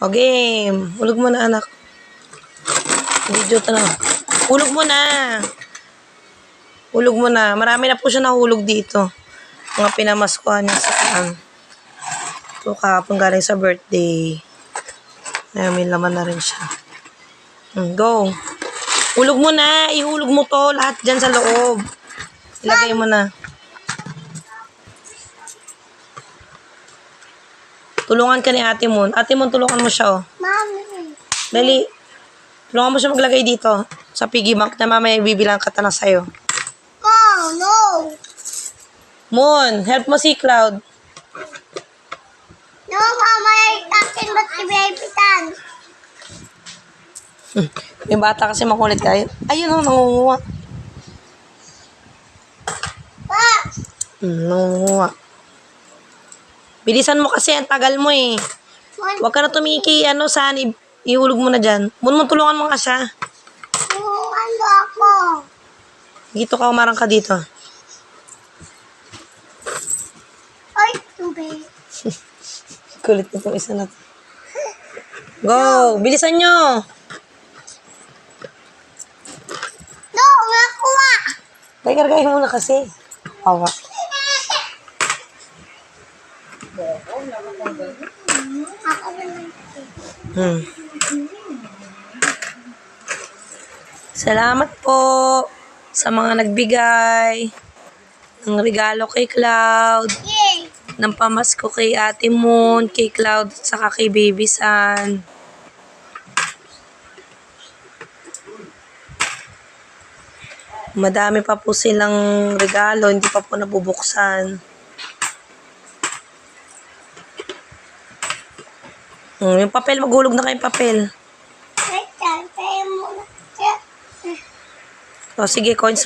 O, game. Hulog mo na, anak. Video to na. Hulog mo na. Hulog mo na. Marami na po siya nahulog dito. Mga pinamaskuhan niya sa kaan. Ito kahapon galing sa birthday. Ngayon may laman na rin siya. Go. Hulog mo na. Ihulog mo to. Lahat dyan sa loob. Ilagay mo na. Tulungan ka ni Ate Mon. Ate Mon, tulungan mo siya, oh. Mami. Dali. Tulungan mo siya maglagay dito. Sa piggy bank na mamaya bibilang ka na sa'yo. Oh, no. Mon, help mo si Cloud. No, Mama, akin ba't si Baby Tan? Yung bata kasi makulit tayo. Ayun, oh, nangunguha. Pa! Nangunguha. Bilisan mo kasi, ang tagal mo eh. Huwag ka na tumiki, saan, ihulog mo na dyan. Mon, tulungan mo nga siya. Ano ako? Dito ka, umarang ka dito. Ay, tubig. Kulit na itong isa na to. Go! Bilisan nyo! No, nakuha. Gargayin mo na kasi. Awa. Ako naman. Salamat po sa mga nagbigay ng regalo kay Cloud, Yay! ng pamasko kay Ate Moon, kay Cloud, at saka kay Baby San. Madami pa po silang regalo, hindi pa po nabubuksan. Yung papel, maghulog na kayong papel. Wait, tayo muna. O sige, coins mo.